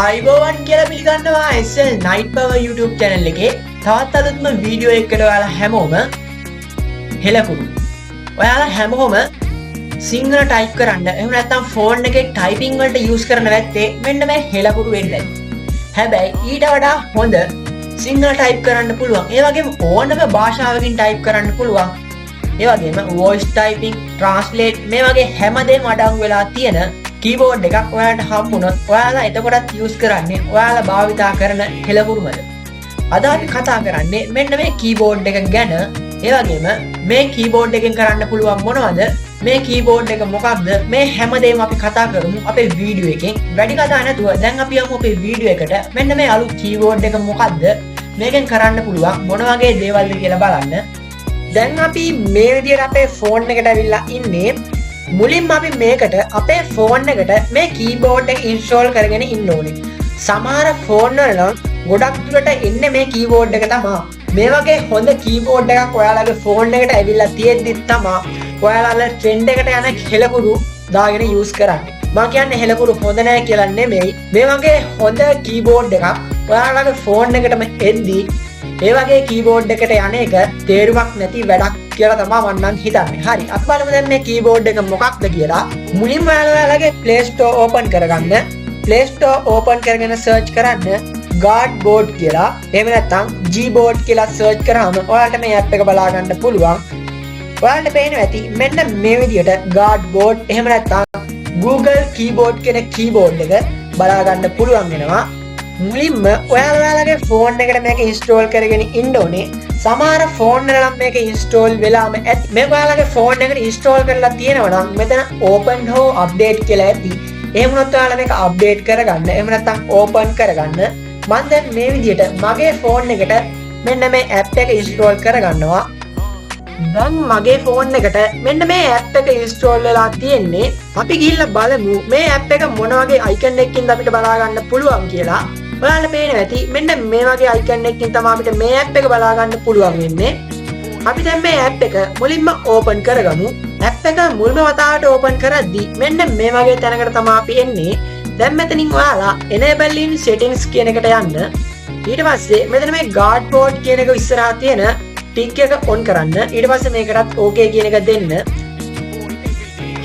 ආයිබෝවන් කියලා පිළිගන්නවා SL Night Power YouTube channel එකේ තවත් අලුත්ම වීඩියෝ එකකට ඔයාලා හැමෝම හෙලකුණු. ඔයාලා හැමෝම සිංහල ටයිප් කරන්න එහෙම නැත්නම් ෆෝන් එකේ ටයිපින් වලට යූස් කරන වැත්තේ මෙන්න මේ හෙලකුණු වෙන්නයි. හැබැයි ඊට වඩා හොඳ සිංහල ටයිප් කරන්න පුළුවන්. ඒ වගේම ඕනම භාෂාවකින් ටයිප් කරන්න පුළුවන්. ඒ වගේම voice typing, translate මේ වගේ හැමදේම අඩංගු වෙලා තියෙන keyboard එකක් ඔයාලට හම්බුනොත් ඔයාලා එතකොටත් use කරන්නේ ඔයාලා භාවිතා කරන හෙළකුරුමද. අද අපි කතා කරන්නේ මෙන්න මේ keyboard එක ගැන. ඒ වගේම මේ keyboard එකෙන් කරන්න පුළුවන් මොනවද? මේ keyboard එක මොකක්ද? මේ හැමදේම අපි කතා කරමු අපේ වීඩියෝ එකෙන්. වැඩි කතා නැතුව දැන් අපි යමු අපේ වීඩියෝ එකට. මෙන්න මේ අලුත් keyboard එක මොකක්ද? මේකෙන් කරන්න පුළුවන් මොන වගේ දේවල්ද කියලා බලන්න. දැන් අපි මේ විදිහට අපේ ෆෝන් එකට ඇවිල්ලා ඉන්නේ. මුලින්ම අපි මේකට අපේ ෆෝන් එකට මේ කීබෝඩ් එක ඉන්ස්ටෝල් කරගෙන ඉන්න ඕනේ. සමහර ෆෝන් වල නම් ගොඩක් දුරට එන්නේ මේ කීබෝඩ් එක තමයි. මේ වගේ හොඳ කීබෝඩ් එකක් ඔයාලගේ ෆෝන් එකට ඇවිල්ලා තියෙද්දි තමයි ඔයාලා ට්‍රෙන්ඩ් එකට යන හෙළකුරු දාගෙන යූස් කරන්නේ. මම කියන්නේ හෙළකුරු හොඳ නැහැ කියලා නෙමෙයි. මේ වගේ හොඳ කීබෝඩ් එකක් ඔයාලගේ ෆෝන් එකටම එද්දි ඒ වගේ කීබෝඩ් එකට යන එක තේරුමක් නැති වැඩක් කියලා තමයි මම නම් හිතන්නේ. හරි. අපි බලමු දැන් මේ කීබෝඩ් එක මොකක්ද කියලා. මුලින්ම ඔයාලගේ Play Store open කරගන්න. Play Store open කරගෙන search කරන්න gboard කියලා. එහෙම නැත්නම් gboard කියලා search කරාම ඔයාලට මේ app එක බලා ගන්න පුළුවන්. ඔයාලට පේනවා ඇති මෙන්න මේ විදිහට gboard එහෙම නැත්නම් Google keyboard කියන keyboard එක බලා ගන්න පුළුවන් වෙනවා. මුලින්ම ඔයාලගේ ෆෝන් එකට මේක ඉන්ස්ටෝල් කරගෙන ඉන්න ඕනේ. සමහර ෆෝන් වල නම් මේක ඉන්ස්ටෝල් වෙලාම ඇති. මේක ඔයාලගේ ෆෝන් එකට ඉන්ස්ටෝල් කරලා තියෙනවා නම් මෙතන open හෝ update කියලා ඇති. එහෙම වුණොත් ඔයාලා මේක update කරගන්න. එහෙම නැත්නම් open කරගන්න. මම දැන් මේ විදිහට මගේ ෆෝන් එකට මෙන්න මේ app එක ඉන්ස්ටෝල් කරගන්නවා. දැන් මගේ ෆෝන් එකට මෙන්න මේ app එක ඉන්ස්ටෝල් වෙලා තියෙන්නේ. අපි ගිහිල්ලා බලමු මේ app එක මොන වගේ icon එකකින්ද අපිට බලා ගන්න පුළුවන් කියලා. ඔයාලට පේනවා ඇති මෙන්න මේ වගේ icon එකකින් තමයි අපිට මේ app එක බලා ගන්න පුළුවන් වෙන්නේ. අපි දැන් මේ app එක මුලින්ම open කරගමු. app එක මුල්ම වතාවට open කරද්දී මෙන්න මේ වගේ තැනකට තමයි අපි එන්නේ. දැන් මෙතනින් ඔයාලා enable in settings කියන එකට යන්න. ඊට පස්සේ මෙතන මේ gboard කියන එක ඉස්සරහා තියෙන ටික් එක on කරන්න. ඊට පස්සේ මේකටත් okay කියන එක දෙන්න.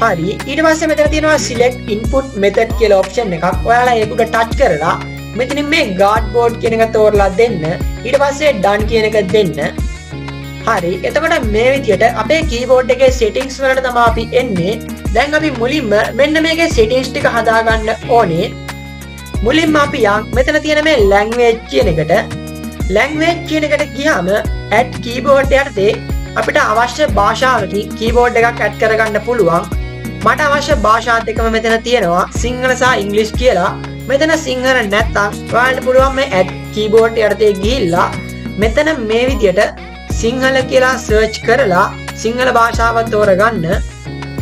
හරි. ඊට පස්සේ මෙතන තියෙනවා select input method කියලා option එකක්. ඔයාලා ඒකට touch කරලා මෙතනින් මේ gboard කියන එක තෝරලා දෙන්න. ඊට පස්සේ done කියන එක දෙන්න. හරි. එතකොට මේ විදිහට අපේ keyboard එකේ settings වලට තමයි අපි එන්නේ. දැන් අපි මුලින්ම මෙන්න මේකේ settings ටික හදාගන්න ඕනේ. මුලින්ම අපි මෙතන තියෙන මේ language කියන එකට language කියන එකට ගියාම add keyboard යටතේ අපිට අවශ්‍ය භාෂාවකින් keyboard එකක් add කරගන්න පුළුවන්. මට අවශ්‍ය භාෂා දෙකම මෙතන තියෙනවා සිංහල සහ ඉංග්‍රීසි කියලා. මෙතන සිංහල නැත්තම් ඔයාලට පුළුවන් මේ add keyboard යටතේ ගිහිල්ලා මෙතන මේ විදියට සිංහල කියලා search කරලා සිංහල භාෂාව තෝරගන්න.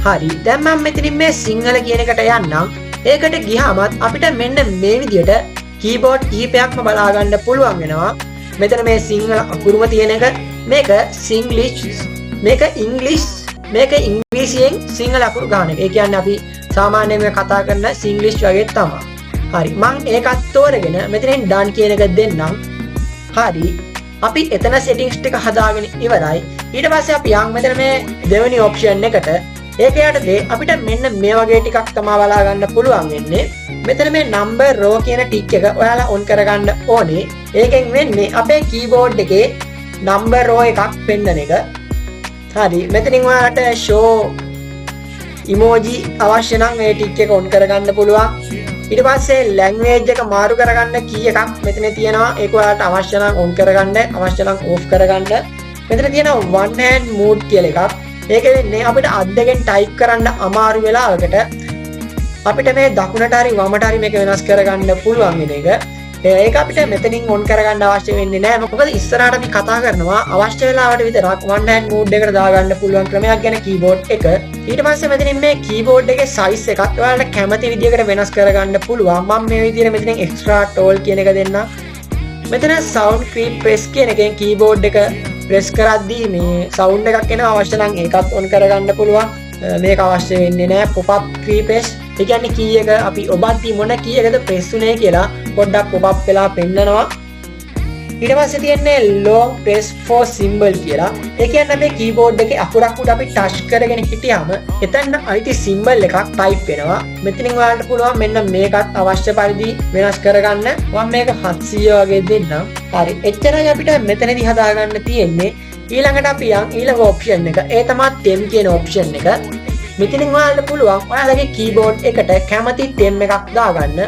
හරි. දැන් මම මෙතනින් මේ සිංහල කියන එකට යන්නම්. ඒකට ගියාමත් අපිට මෙන්න මේ විදියට keyboard කීපයක්ම බලා ගන්න පුළුවන් වෙනවා. මෙතන මේ සිංහල අකුරුම තියෙන එක මේක singlish මේක english මේක ඉංග්‍රීසියෙන් සිංහල අකුරු ගන්න එක. ඒ කියන්නේ අපි සාමාන්‍යයෙන් කතා කරන singlish වගේ තමයි. හරි. මම ඒකත් තෝරගෙන මෙතනින් done කියන එක දෙන්නම්. හරි. අපි එතන settings ටික හදාගෙන ඉවරයි. ඊට පස්සේ අපි මෙතන මේ දෙවෙනි option එකට ඒක යටතේ අපිට මෙන්න මේ වගේ ටිකක් තමයි බලා ගන්න පුළුවන් වෙන්නේ. මෙතන මේ number row කියන ටික් එක ඔයාලා on කරගන්න ඕනේ. ඒකෙන් වෙන්නේ අපේ keyboard එකේ number row එකක් පෙන්වන එක. හරි. මෙතනින් ඔයාලට show emoji අවශ්‍ය නම් මේ ටික් එක on කරගන්න පුළුවන්. ඊට පස්සේ language එක මාරු කරගන්න key එකක් මෙතන තියෙනවා. ඒක ඔයාලට අවශ්‍ය නම් on කරගන්න, අවශ්‍ය නම් off කරගන්න. මෙතන තියෙනවා one hand mode කියලා එකක්. ඒක වෙන්නේ අපිට අත් දෙකෙන් type කරන්න අමාරු වෙලාවකට අපිට මේ දකුණට හරි වමට හරි මේක වෙනස් කරගන්න පුළුවන් වෙන එක. ඒක අපිට මෙතනින් on කරගන්න අවශ්‍ය වෙන්නේ නැහැ. මොකද ඉස්සරහට අපි කතා කරනවා අවශ්‍ය වෙලාවට විතරක් one hand mode එකට දාගන්න පුළුවන් ක්‍රමයක් ගැන keyboard එක. ඊට පස්සේ මෙතනින් මේ keyboard එකේ size එකත් ඔයාලට කැමති විදිහකට වෙනස් කරගන්න පුළුවන්. මම මේ විදිහට මෙතනින් extra tall කියන එක දෙන්නම්. මෙතන sound creep press කියන එකෙන් keyboard එක press කරද්දී මේ sound එකක් එනවා. අවශ්‍ය නම් ඒකත් on කරගන්න පුළුවන්. මේක අවශ්‍ය වෙන්නේ නැහැ. pop up creep press. ඒ කියන්නේ key එක අපි ඔබද්දී මොන key එකද press උනේ කියලා පොඩ්ඩක් pop up වෙලා පෙන්නනවා. ඊට පස්සේ තියෙන්නේ long press for symbol කියලා. ඒ කියන්නේ අපේ keyboard එකේ අකුරක් උඩ අපි touch කරගෙන හිටියාම එතන අයිති symbol එකක් type වෙනවා. මෙතනින් ඔයාලට පුළුවන් මෙන්න මේකත් අවශ්‍ය පරිදි වෙනස් කරගන්න. මම මේක 700 වගේ දෙන්නම්. හරි. එච්චරයි අපිට මෙතනදී හදාගන්න තියෙන්නේ. ඊළඟට අපි යන් ඊළඟ option එක. ඒ තමයි theme කියන option එක. මෙතනින් ඔයාලට පුළුවන් ඔයාලගේ keyboard එකට කැමති theme එකක් දාගන්න.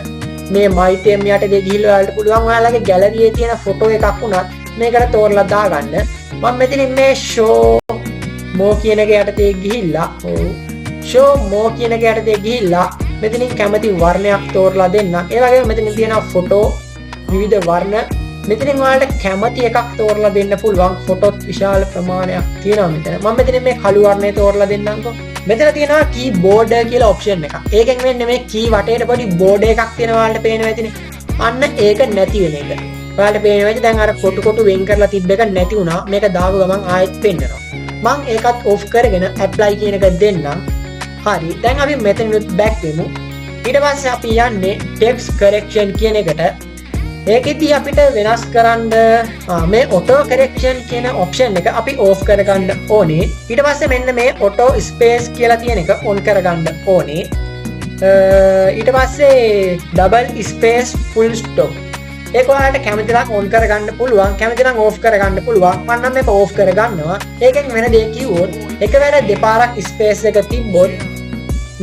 මේ my theme යටදී ගිහිල්ලා ඔයාලට පුළුවන් ඔයාලගේ gallery එකේ තියෙන photo එකක් වුණත් මේකට තෝරලා දාගන්න. මම මෙතනින් මේ show more කියන එක යටදී ගිහිල්ලා show more කියන එක යටදී ගිහිල්ලා මෙතනින් කැමති වර්ණයක් තෝරලා දෙන්නම්. ඒ වගේම මෙතනින් තියෙනවා photo විවිධ වර්ණ. මෙතනින් ඔයාලට කැමති එකක් තෝරලා දෙන්න පුළුවන්. ෆොටෝත් විශාල ප්‍රමාණයක් තියෙනවා මෙතන. මම මෙතනින් මේ කළු වර්ණය තෝරලා දෙන්නම්කෝ. මෙතන තියෙනවා keyboard කියලා option එකක්. ඒකෙන් වෙන්නේ මේ key වටේට පොඩි board එකක් තියෙනවා ඔයාලට පේනවා ඇතිනේ. අන්න ඒක නැති වෙන එක. ඔයාලට පේනවා ඇති දැන් අර කොටු වෙන් කරලා තිබ්බ එක නැති වුණා. මේක දාපු ගමන් ආයෙත් පෙන්නනවා. මම ඒකත් off කරගෙන apply කියන එක දෙන්නම්. හරි. දැන් අපි මෙතනිනුත් back වෙමු. ඊට පස්සේ අපි යන්නේ text correction කියන එකට. ඒකෙදී අපිට වෙනස් කරන්න මේ auto correction කියන option එක අපි off කරගන්න ඕනේ. ඊට පස්සේ මෙන්න මේ auto space කියලා තියෙන එක on කරගන්න ඕනේ. ඊට පස්සේ double space full stop. ඒක ඔයාලට කැමති නම් on කරගන්න පුළුවන්, කැමති නම් off කරගන්න පුළුවන්. මම නම් මේක off කරගන්නවා. ඒකෙන් වෙන දේ කිව්වොත් එකවර දෙපාරක් space එක තිබ්බොත්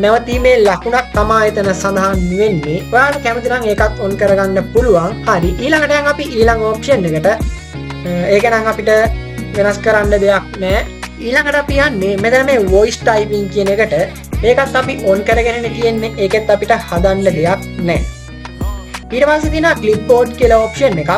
නැවතීමේ ලකුණක් තමයි එතන සඳහන් වෙන්නේ. ඔයාලට කැමති නම් ඒකත් on කරගන්න පුළුවන්. හරි. ඊළඟට යන් අපි ඊළඟ option එකට. ඒක නම් අපිට වෙනස් කරන්න දෙයක් නැහැ. ඊළඟට අපි යන්නේ මෙතන මේ voice typing කියන එකට. ඒකත් අපි on කරගෙන තියෙන්නේ. ඒකෙත් අපිට හදන්න දෙයක් නැහැ. ඊට පස්සේ තියෙනවා clipboard කියලා option එකක්.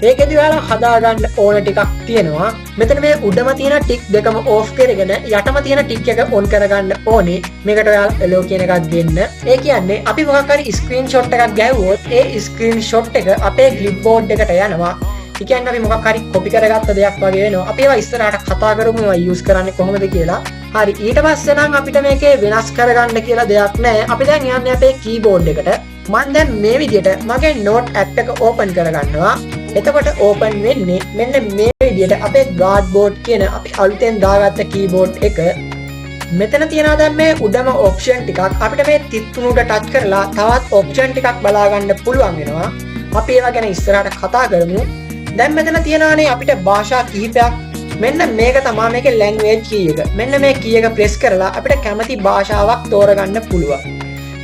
ඒකෙදි ඔයාලා හදාගන්න ඕන ටිකක් තියෙනවා. මෙතන මේ උඩම තියෙන ටික් දෙකම off කරගෙන යටම තියෙන ටික් එක on කරගන්න ඕනේ. මේකට ඔයාලා allow කියන එකක් දෙන්න. ඒ කියන්නේ අපි මොකක් හරි screenshot එකක් ගැහුවොත් ඒ screenshot එක අපේ clipboard එකට යනවා. ඒ කියන්නේ අපි මොකක් හරි copy කරගත්ත දෙයක් වගේ වෙනවා. අපි ඒවා ඉස්සරහට කතා කරමු ඒවා use කරන්නේ කොහොමද කියලා. හරි. ඊට පස්සේ නම් අපිට මේකේ වෙනස් කරගන්න කියලා දෙයක් නැහැ. අපි දැන් යන්නේ අපේ keyboard එකට. මම දැන් මේ විදිහට මගේ note app එක open කරගන්නවා. එතකොට open වෙන්නේ මෙන්න මේ විදිහට අපේ gboard කියන අපි අලුතෙන් දාගත්ත keyboard එක. මෙතන තියෙනවා දැන් මේ උඩම option ටිකක්. අපිට මේ තිත්තුණු උඩ touch කරලා තවත් option ටිකක් බලා ගන්න පුළුවන් වෙනවා. අපි ඒවා ගැන ඉස්සරහට කතා කරමු. දැන් මෙතන තියෙනවානේ අපිට භාෂා කිහිපයක්. මෙන්න මේක තමයි මේකේ language key එක. මෙන්න මේ key එක press කරලා අපිට කැමති භාෂාවක් තෝරගන්න පුළුවන්.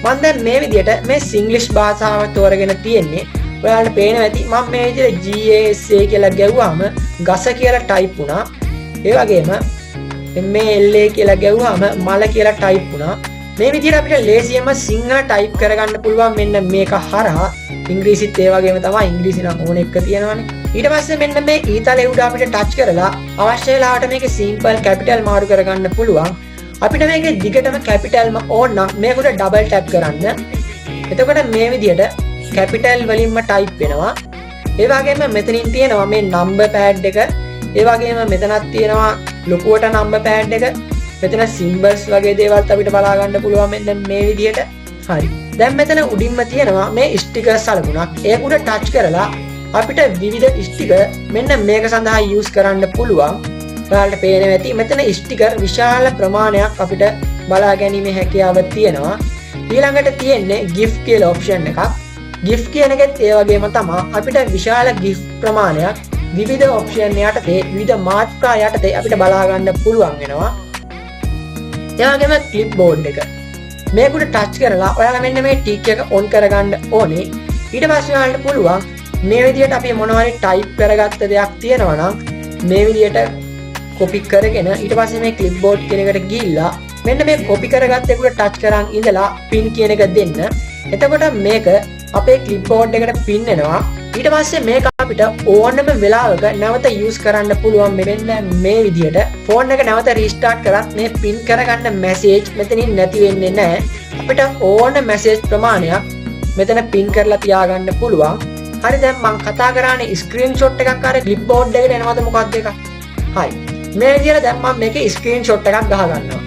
මම දැන් මේ විදිහට මේ English භාෂාව තෝරගෙන තියෙන්නේ. ඔයාලට පේනවා ඇති මම මේ විදිහට GASA කියලා ගැව්වම ගස කියලා ටයිප් වුණා. ඒ වගේම MLA කියලා ගැව්වම මල කියලා ටයිප් වුණා. මේ විදිහට අපිට ලේසියෙන්ම සිංහල ටයිප් කරගන්න පුළුවන් මෙන්න මේක හරහා. ඉංග්‍රීසිත් ඒ වගේම තමයි. ඉංග්‍රීසි නම් ඕන එක තියෙනවානේ. ඊට පස්සේ මෙන්න මේ ඊතලේ උඩ අපිට ටච් කරලා අවශ්‍ය වෙලාවට මේකේ simple capital මාරු කරගන්න පුළුවන්. අපිට මේකේ දිගටම capitalම ඕන නම් මේක උඩ double tap කරන්න. එතකොට මේ විදිහට capital වලින්ම type වෙනවා. ඒ වගේම මෙතනින් තියෙනවා මේ number pad එක. ඒ වගේම මෙතනක් තියෙනවා ලොකුවට number pad එක. මෙතන symbols වගේ දේවල් අපිට බලා ගන්න පුළුවන් මෙන්න මේ විදිහට. හරි. දැන් මෙතන උඩින්ම තියෙනවා මේ sticker සලකුණක්. ඒක උඩ touch කරලා අපිට විවිධ sticker මෙන්න මේක සඳහා use කරන්න පුළුවන්. ඔයාලට පේනවා ඇති මෙතන sticker විශාල ප්‍රමාණයක් අපිට බලා ගැනීමේ හැකියාව තියෙනවා. ඊළඟට තියෙන්නේ gift කියලා option එකක්. gift කියන එකත් ඒ වගේම තමයි අපිට විශාල gift ප්‍රමාණයක් විවිධ option යටතේ විවිධ මාතෘකා යටතේ අපිට බලා ගන්න පුළුවන් වෙනවා. ඒ වගේම clipboard එක. මේකට touch කරලා ඔයාලා මෙන්න මේ tick එක on කරගන්න ඕනේ. ඊට පස්සේ ඔයාලට පුළුවන් මේ විදිහට අපි මොනවාරි type කරගත්ත දෙයක් තියෙනවා නම් මේ විදිහට copy කරගෙන ඊට පස්සේ මේ clipboard කියන එකට ගිහිල්ලා මෙන්න මේ copy කරගත්ත එකට touch කරන් ඉඳලා pin කියන එක දෙන්න. එතකොට මේක අපේ clipboard එකට pin වෙනවා. ඊට පස්සේ මේක අපිට ඕනම වෙලාවක නැවත use කරන්න පුළුවන්. මෙන්න මේ විදිහට phone එක නැවත restart කරත් මේ pin කරගන්න message මෙතනින් නැති වෙන්නේ නැහැ. අපිට ඕන message ප්‍රමාණයක් මෙතන pin කරලා තියාගන්න පුළුවන්. හරි දැන් මම කතා කරන්නේ screenshot එකක් අර clipboard එකට එනවද මොකක්ද එක? හරි. මේ විදිහට දැන් මම මේකේ screenshot එකක් ගහ ගන්නවා.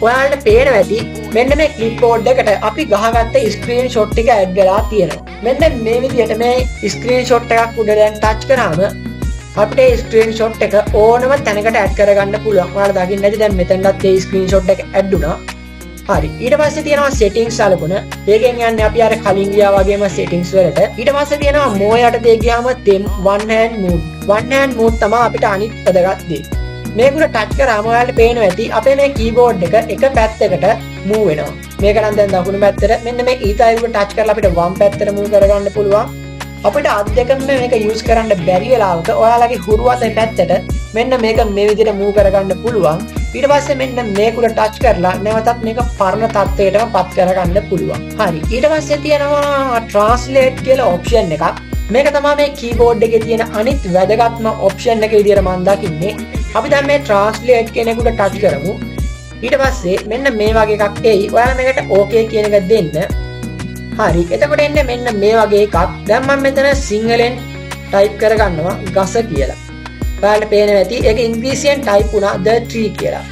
ඔයාලට පේනවා ඇති මෙන්න මේ clipboard එකට අපි ගහගත්ත screenshot ටික add වෙලා තියෙනවා. මෙන්න මේ විදිහට මේ screenshot එකක් උඩ දැන් touch කරාම අපිට screenshot එක ඕනම තැනකට add කරගන්න පුළුවන්. ඔයාලා දකින්න ඇති දැන් මෙතනත් මේ screenshot එක add වුණා. හරි. ඊට පස්සේ තියෙනවා settings සලකුණ. ඒකෙන් යන්නේ අපි අර කලින් ගියා වගේම settings වලට. ඊට පස්සේ තියෙනවා more යටතේ ගියාම one hand mode. one hand mode තමයි අපිට අනිත් වැදගත් දේ. මේක උඩ touch කරාම ඔයාලට පේනවා ඇති අපේ මේ keyboard එක පැත්තකට move වෙනවා. මේක නම් දැන් දකුණු පැත්තට මෙන්න මේ ඊතයි උඩ touch කරලා අපිට වම් පැත්තට move කරගන්න පුළුවන්. අපිට අත් දෙකම මේක use කරන්න බැරි වෙලාවක ඔයාලගේ හුරු අතේ පැත්තට මෙන්න මේක මේ විදිහට move කරගන්න පුළුවන්. ඊට පස්සේ මෙන්න මේක උඩ touch කරලා නැවතත් මේක පරණ තත්ත්වයටම පත් කරගන්න පුළුවන්. හරි. ඊට පස්සේ තියෙනවා translate කියලා option එකක්. මේක තමයි මේ keyboard එකේ තියෙන අනිත් වැදගත්ම option එක විදිහට මම දකින්නේ. අපි දැන් මේ translate කියන එක උඩ touch කරමු. ඊට පස්සේ මෙන්න මේ වගේ එකක් එයි. ඔයාලා මේකට okay කියන එක දෙන්න. හරි. එතකොට එන්නේ මෙන්න මේ වගේ එකක්. දැන් මම මෙතන සිංහලෙන් type කරගන්නවා ගස කියලා. ඔයාලට පේනවා ඇති ඒක ඉංග්‍රීසියෙන් type වුණා the tree කියලා.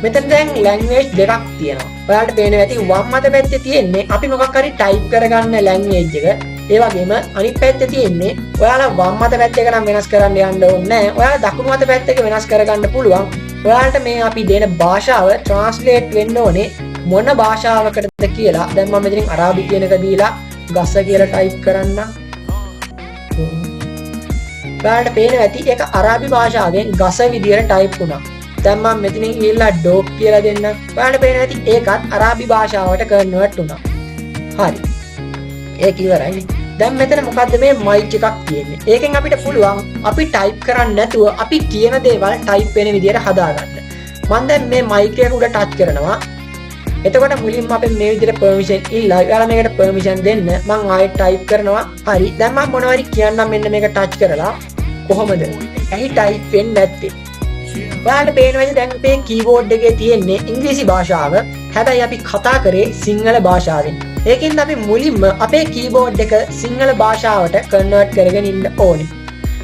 මෙතන දැන් language දෙකක් තියෙනවා. ඔයාලට පේනවා ඇති වම් අත පැත්තේ තියෙන්නේ අපි මොකක් හරි type කරගන්න language එක. ඒ වගේම අනිත් පැත්තේ තියෙන්නේ ඔයාලා වම් අත පැත්ත එක නම් වෙනස් කරන්න යන්න ඕනේ නැහැ. ඔයාලා දකුණු අත පැත්ත එක වෙනස් කරගන්න පුළුවන්. ඔයාලට මේ අපි දෙන භාෂාව translate වෙන්න ඕනේ මොන භාෂාවකටද කියලා. දැන් මම මෙතනින් අරාබි කියන එක දීලා ගස කියලා type කරන්නම්. ඔයාලට පේනවා ඇති ඒක අරාබි භාෂාවෙන් ගස විදියට type වුණා. දැන් මම මෙතනින් ගිහලා dog කියලා දෙන්නම්. ඔයාලට පේනවා ඇති ඒකත් අරාබි භාෂාවට convert වුණා. හරි. ඒක ඉවරයි. දැන් මෙතන මොකද්ද මේ mic එකක් තියෙන්නේ. ඒකෙන් අපිට පුළුවන් අපි type කරන්නේ නැතුව අපි කියන දේවල් type වෙන විදියට හදාගන්න. මම දැන් මේ mic එක උඩ touch කරනවා. එතකොට මුලින්ම අපි මේ විදිහට permission ඉල්ලා ඔයාලා මේකට permission දෙන්න. මම ආයෙත් type කරනවා. හරි. දැන් මම මොනවද කියන්නම් මෙන්න මේක touch කරලා කොහොමද? ඇයි type වෙන්නේ නැත්තේ? ඔයාලට පේනවාද දැන් අපේ keyboard එකේ තියෙන්නේ ඉංග්‍රීසි භාෂාව. හැබැයි අපි කතා කරේ සිංහල භාෂාවෙන්. ඒකින්ද අපි මුලින්ම අපේ keyboard එක සිංහල භාෂාවට convert කරගෙන ඉන්න ඕනේ.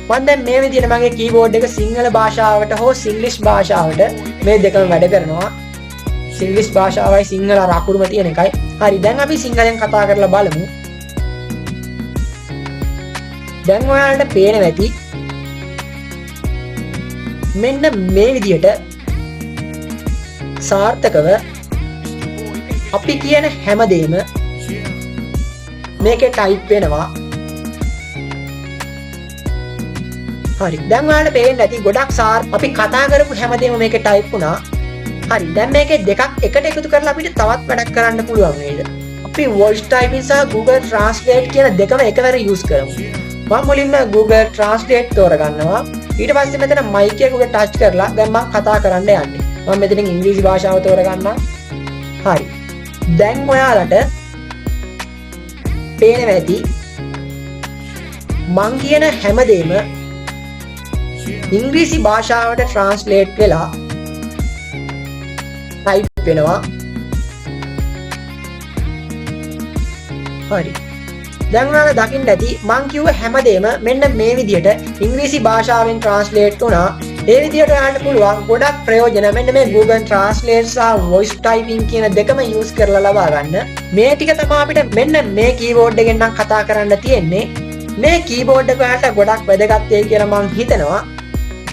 මම දැන් මේ විදිහට මගේ keyboard එක සිංහල භාෂාවට හෝ සිංග්ලිෂ් භාෂාවට මේ දෙකම වැඩ කරනවා. සිංග්ලිෂ් භාෂාවයි සිංහල අර අකුරුම තියෙන එකයි. හරි. දැන් අපි සිංහලෙන් කතා කරලා බලමු. දැන් ඔයාලට පේනවා ඇති මෙන්න මේ විදිහට සාර්ථකව අපි කියන හැමදේම මේකේ type වෙනවා. හරි. දැන් ඔයාලට පේන්නේ නැති ගොඩක් අපි කතා කරපු හැමදේම මේකේ type වුණා. හරි. දැන් මේකේ දෙකක් එකට එකතු කරලා අපිට තවත් වැඩක් කරන්න පුළුවන් නේද? අපි voice typing සහ Google Translate කියන දෙකම එකවර use කරමු. මම මුලින්ම Google Translate තෝරගන්නවා. ඊට පස්සේ මෙතන mic එක උඩ touch කරලා දැන් මම කතා කරන්න යන්නේ. මම මෙතනින් ඉංග්‍රීසි භාෂාව තෝරගන්නවා. හරි. දැන් ඔයාලට පේනවා ඇති මං කියන හැමදේම ඉංග්‍රීසි භාෂාවට translate වෙලා type වෙනවා. හරි. දැන් ඔයාලා දකින්න ඇති මං කිව්ව හැමදේම මෙන්න මේ විදිහට ඉංග්‍රීසි භාෂාවෙන් translate වුණා. ඒ විදිහට ඔයාලට පුළුවන් ගොඩක් ප්‍රයෝජන මෙන්න මේ Google Translate සහ voice typing කියන දෙකම use කරලා ලබා ගන්න. මේ ටික තමයි අපිට මෙන්න මේ keyboard එකෙන් නම් කතා කරන්න තියෙන්නේ. මේ keyboard එක ඔයාලට ගොඩක් වැදගත් වෙයි කියලා මං හිතනවා.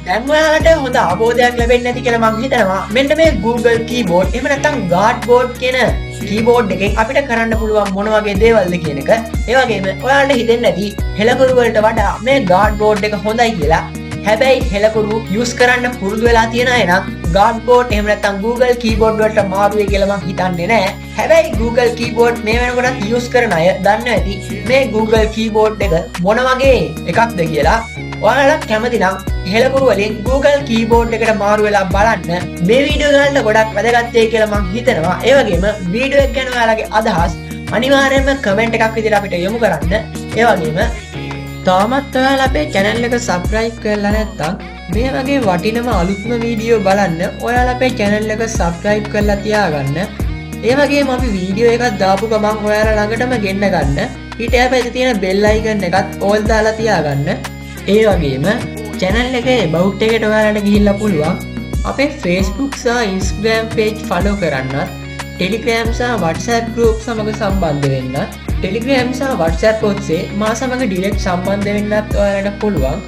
දැන් ඔයාලට හොඳ අවබෝධයක් ලැබෙන්නේ නැති කියලා මං හිතනවා. මෙන්න මේ Google keyboard එහෙම නැත්නම් gboard කියන keyboard එකෙන් අපිට කරන්න පුළුවන් මොන වගේ දේවල්ද කියන එක. ඒ වගේම ඔයාලට හිතෙන්නේ නැති හෙලකුරු වලට වඩා මේ gboard එක හොඳයි කියලා. හැබැයි හෙලකුරු use කරන්න පුරුදු වෙලා තියෙන අය නම් gboard එහෙම නැත්නම් Google keyboard වලට මාරු වෙයි කියලා මං හිතන්නේ නැහැ. හැබැයි Google keyboard මේ වෙනකොටත් use කරන අය දන්නවා ඇති මේ Google keyboard එක මොන වගේ එකක්ද කියලා. ඔයාලා කැමති නම් හෙලකුරු වලින් Google keyboard එකට මාරු වෙලා බලන්න. මේ වීඩියෝ වලට ගොඩක් වැදගත් වෙයි කියලා මං හිතනවා. ඒ වගේම වීඩියෝ එක ගැන ඔයාලගේ අදහස් අනිවාර්යයෙන්ම කමෙන්ට් එකක් විදිහට අපිට යොමු කරන්න. ඒ වගේම තාමත් ඔයාලා අපේ channel එක subscribe කරලා නැත්නම් මේ වගේ වටිනම අලුත්ම වීඩියෝ බලන්න ඔයාලා අපේ channel එක subscribe කරලා තියාගන්න. ඒ වගේම අපි වීඩියෝ එකක් දාපු ගමන් ඔයාලා ළඟටම ගෙන්න ගන්න. ඊට එහා තියෙන bell icon එකත් all දාලා තියාගන්න. ඒ වගේම channel එකේ about එකට ඔයාලට ගිහිල්ලා පුළුවන් අපේ Facebook සහ Instagram page follow කරන්නත්. Telegram සහ WhatsApp group සමග සම්බන්ධ වෙන්න Telegram සහ WhatsApp ඔස්සේ මා සමග direct සම්බන්ධ වෙන්නත් ඔයාලට පුළුවන්.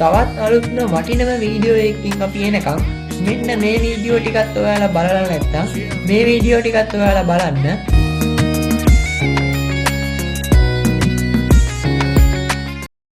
තවත් අලුත්ම වටිනම වීඩියෝ එකකින් අපි එනකම් මෙන්න මේ වීඩියෝ ටිකත් ඔයාලා බලලා නැත්නම් මේ වීඩියෝ ටිකත් ඔයාලා බලන්න.